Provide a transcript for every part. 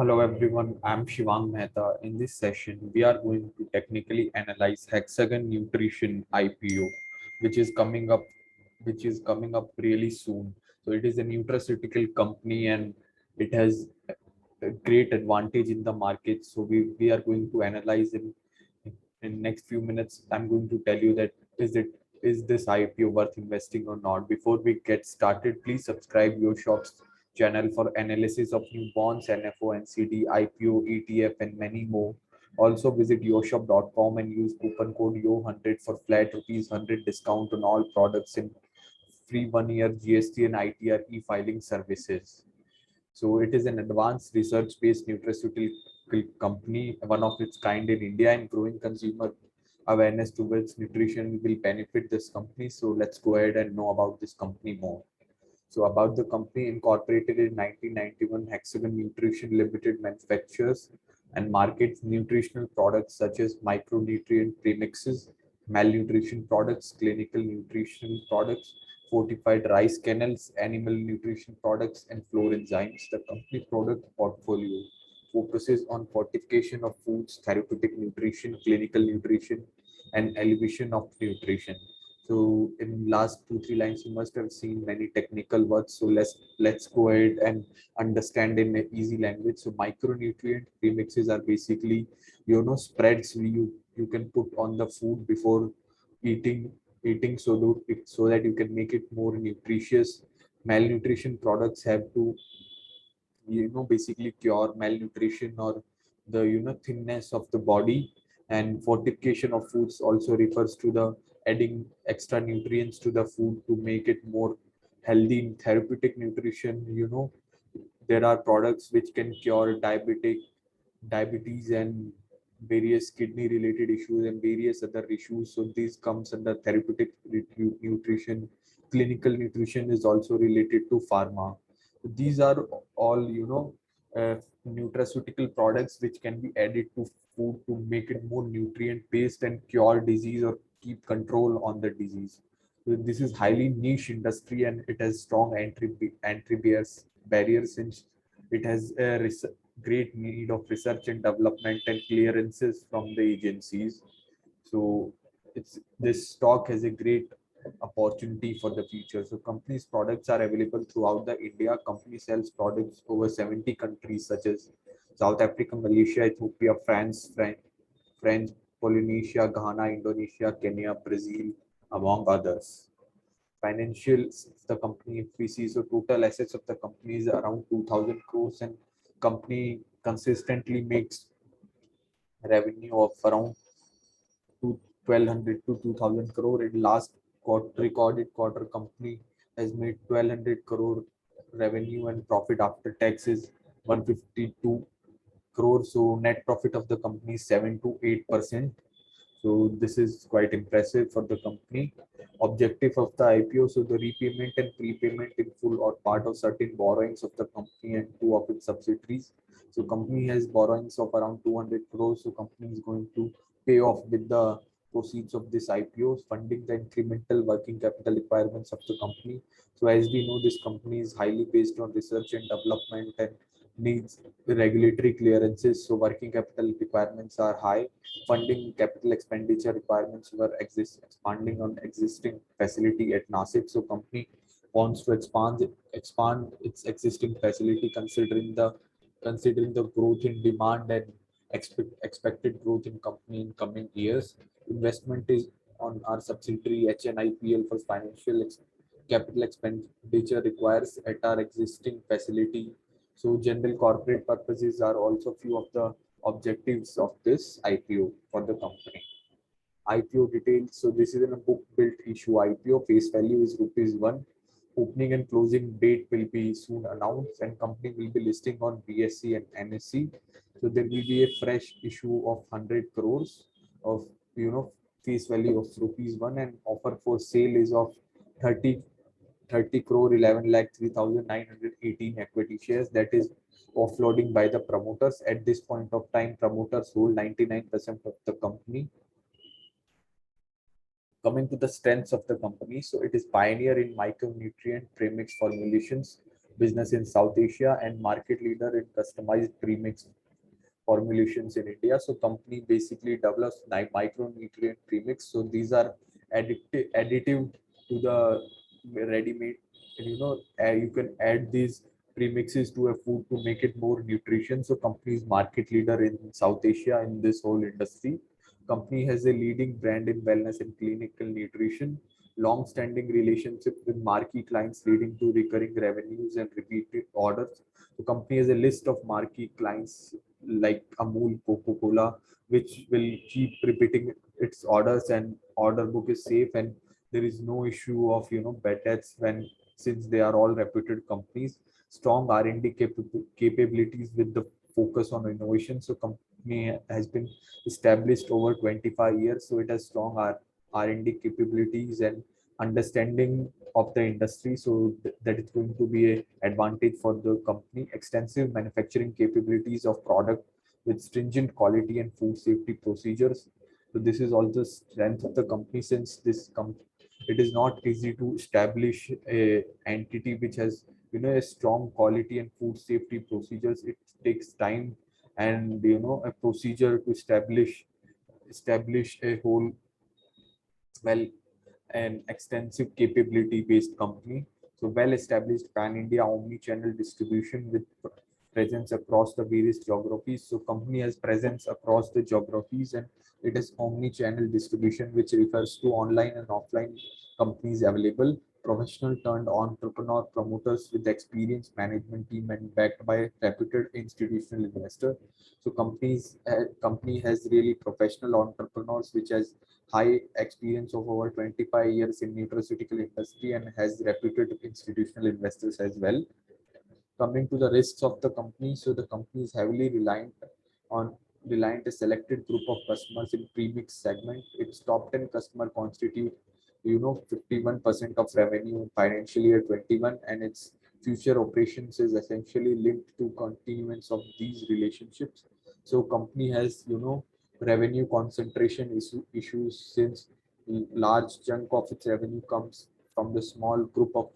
Hello everyone, I'm Shivang Mehta. In this session, we are going to technically analyze Hexagon Nutrition IPO, which is coming up, really soon. So it is a nutraceutical company and it has a great advantage in the market. So we are going to analyze in next few minutes. I'm going to tell you that is this IPO worth investing or not. Before we get started, please subscribe Yoshops channel for analysis of new bonds, NFO, NCD, IPO, ETF, and many more. Also visit yoshop.com and use coupon code YO100 for flat rupees 100 discount on all products and free 1 year GST and ITR e-filing services. So it is an advanced research-based nutraceutical company, one of its kind in India, and growing consumer awareness towards nutrition will benefit this company. So let's go ahead and know about this company more. So about the company, incorporated in 1991, Hexagon Nutrition Limited manufactures and markets nutritional products such as micronutrient premixes, malnutrition products, clinical nutritional products, fortified rice kernels, animal nutrition products, and flour enzymes. The company product portfolio focuses on fortification of foods, therapeutic nutrition, clinical nutrition, and elevation of nutrition. So in last 2 3 lines, you must have seen many technical words. So let's go ahead and understand in an easy language. So micronutrient premixes are basically spreads you can put on the food before eating so that you can make it more nutritious. Malnutrition products have to basically cure malnutrition or the thinness of the body, and fortification of foods also refers to the adding extra nutrients to the food to make it more healthy. In therapeutic nutrition, there are products which can cure diabetes and various kidney related issues and various other issues. So this comes under therapeutic nutrition. Clinical nutrition is also related to pharma. These are all nutraceutical products which can be added to food to make it more nutrient based and cure disease or keep control on the disease. So this is highly niche industry and it has strong entry barriers since it has a great need of research and development and clearances from the agencies. So it's this stock has a great opportunity for the future. So company's products are available throughout the India. Company sells products over 70 countries such as South Africa, Malaysia, Ethiopia, France, Polynesia, Ghana, Indonesia, Kenya, Brazil, among others. Financials of the company, if we see, so total assets of the company is around 2000 crores, and company consistently makes revenue of around 1200 to 2000 crore. In last recorded quarter, company has made 1200 crore revenue and profit after tax is 152 crore. So net profit of the company is 7 to 8%. So this is quite impressive for the company. Objective of the IPO, so the repayment and prepayment in full or part of certain borrowings of the company and two of its subsidiaries. So company has borrowings of around 200 crores. So company is going to pay off with the proceeds of this IPO, funding the incremental working capital requirements of the company. So as we know, this company is highly based on research and development and needs regulatory clearances. So working capital requirements are high. Funding capital expenditure requirements were expanding on existing facility at Nasik. So company wants to expand its existing facility considering the growth in demand and expected growth in company in coming years. Investment is on our subsidiary HNIPL for capital expenditure requires at our existing facility. So general corporate purposes are also few of the objectives of this IPO for the company. IPO details. So this is in a book built issue IPO. Face value is rupees 1. Opening and closing date will be soon announced, and company will be listing on BSE and NSE. So there will be a fresh issue of 100 crores of face value of rupees 1, and offer for sale is of 30 30 crore 11 lakh 3,918 equity shares, that is offloading by the promoters. At this point of time, promoters hold 99% of the company. Coming to the strengths of the company, so it is pioneer in micronutrient premix formulations, business in South Asia and market leader in customized premix formulations in India. So company basically develops micronutrient premix. So these are additive to the ready-made. And you can add these premixes to a food to make it more nutrition. So company is market leader in South Asia in this whole industry. Company has a leading brand in wellness and clinical nutrition, long-standing relationship with marquee clients leading to recurring revenues and repeated orders. The company has a list of marquee clients like Amul, Coca-Cola, which will keep repeating its orders, and order book is safe, and there is no issue of bad debts when, since they are all reputed companies. Strong R&D capabilities with the focus on innovation. So company has been established over 25 years, so it has strong R&D capabilities and understanding of the industry. So that is going to be a advantage for the company. Extensive manufacturing capabilities of product with stringent quality and food safety procedures. So this is also strength of the company, since it is not easy to establish a entity which has a strong quality and food safety procedures. It takes time and a procedure to establish a whole, well, an extensive capability based company. So well established pan India omni-channel distribution with presence across the various geographies. So company has presence across the geographies, and it is omni-channel distribution, which refers to online and offline companies available. Professional turned entrepreneur promoters with experienced management team and backed by reputed institutional investor. So company has really professional entrepreneurs which has high experience of over 25 years in nutraceutical industry and has reputed institutional investors as well. Coming to the risks of the company, so the company is heavily on reliant a selected group of customers in premix segment. Its top 10 customer constitute 51% of revenue in financial year 21, and its future operations is essentially linked to continuance of these relationships. So company has revenue concentration issues, since large chunk of its revenue comes from the small group of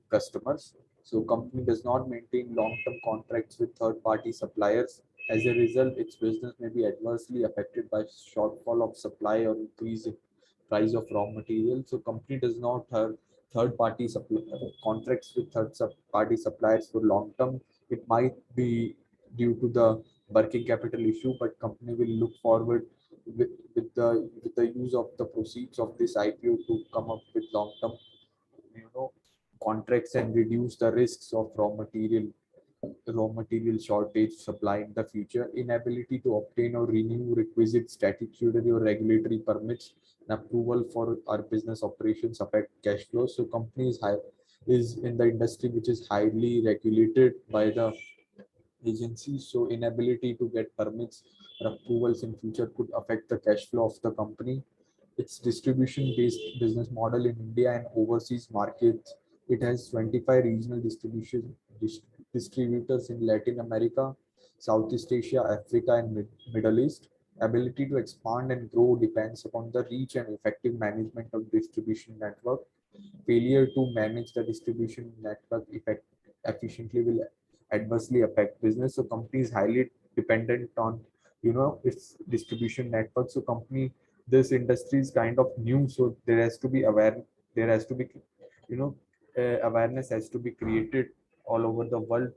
customers. So company does not maintain long-term contracts with third-party suppliers. As a result, its business may be adversely affected by shortfall of supply or increase in price of raw material. So company does not have third-party contracts with third-party suppliers for long term. It might be due to the working capital issue, but company will look forward with the use of the proceeds of this IPO to come up with long-term you know contracts and reduce the risks of raw material shortage supply in the future. Inability to obtain or renew requisite statutory or regulatory permits and approval for our business operations affect cash flow. So companies is in the industry which is highly regulated by the agencies. So inability to get permits or approvals in future could affect the cash flow of the company. Its distribution-based business model in India and overseas markets. It has 25 regional distributors in Latin America, Southeast Asia, Africa, and Middle East. Ability to expand and grow depends upon the reach and effective management of distribution network. Failure to manage the distribution network efficiently will adversely affect business. So company is highly dependent on its distribution network. So company, this industry is kind of new, so there has to be you know awareness has to be created all over the world,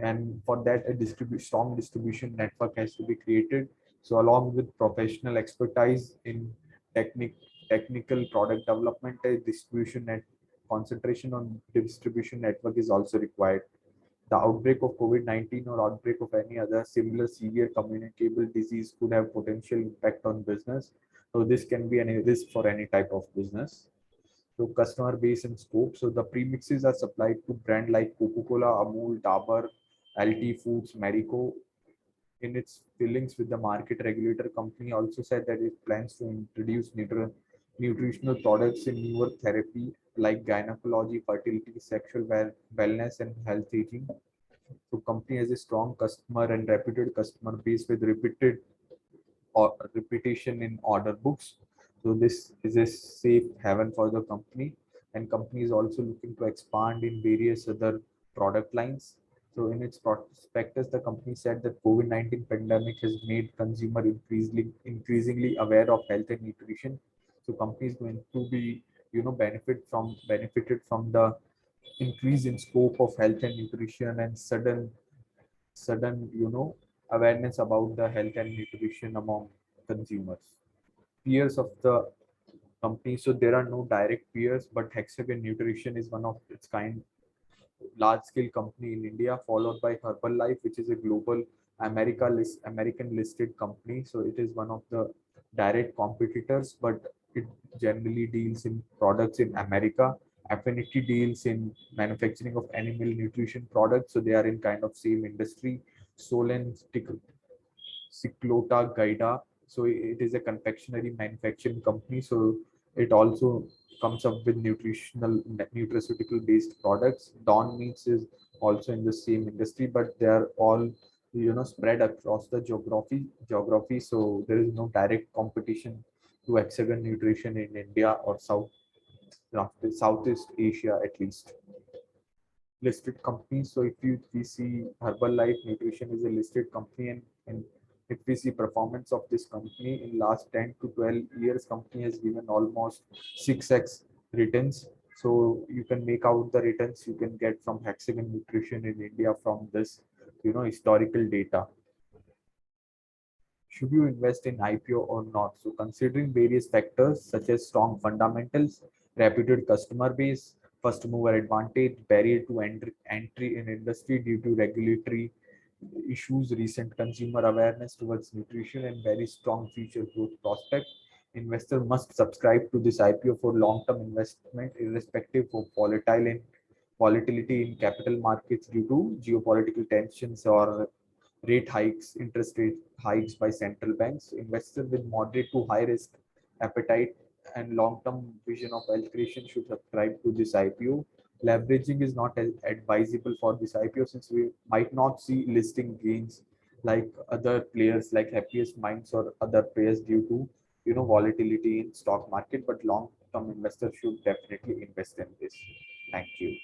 and for that a strong distribution network has to be created. So along with professional expertise in technic technical product development, a distribution net concentration on distribution network is also required. The outbreak of COVID-19 or outbreak of any other similar severe communicable disease could have potential impact on business. So this can be any risk for any type of business. So customer base and scope. So the premixes are supplied to brand like Coca-Cola, Amul, Dabur, LT Foods, Marico. In its fillings with the market regulator, company also said that it plans to introduce nutritional products in newer therapy like gynecology, fertility, sexual wellness, and health aging. So company has a strong customer and reputed customer base with repeated or reputation in order books. So this is a safe haven for the company, and company is also looking to expand in various other product lines. So in its prospectus, the company said that COVID-19 pandemic has made consumer increasingly aware of health and nutrition. So companies going to be, benefited from the increase in scope of health and nutrition and sudden, awareness about the health and nutrition among consumers. Peers of the company. So there are no direct peers, but Hexagon Nutrition is one of its kind large scale company in India, followed by Herbalife, which is a global American listed company. So it is one of the direct competitors, but it generally deals in products in America. Affinity deals in manufacturing of animal nutrition products, so they are in kind of same industry. Solent Cyclota Gaida. So it is a confectionery manufacturing company. So it also comes up with nutraceutical based products. Dawn Meats is also in the same industry, but they are all spread across the geography. So there is no direct competition to Hexagon Nutrition in India or Southeast Asia at least. Listed companies. So if we see Herbalife Nutrition is a listed company, and if we see performance of this company in last 10 to 12 years, company has given almost 6x returns. So you can make out the returns you can get from Hexagon Nutrition in India from this, historical data. Should you invest in IPO or not? So considering various factors such as strong fundamentals, reputed customer base, first mover advantage, barrier to entry in industry due to regulatory issues, recent consumer awareness towards nutrition, and very strong future growth prospect, investor must subscribe to this IPO for long-term investment, irrespective of volatility in capital markets due to geopolitical tensions or rate hikes, interest rate hikes by central banks. Investors with moderate to high risk appetite and long-term vision of wealth creation should subscribe to this IPO. Leveraging is not advisable for this IPO since we might not see listing gains like other players like Happiest Minds or other players due to volatility in stock market. But long-term investors should definitely invest in this. Thank you.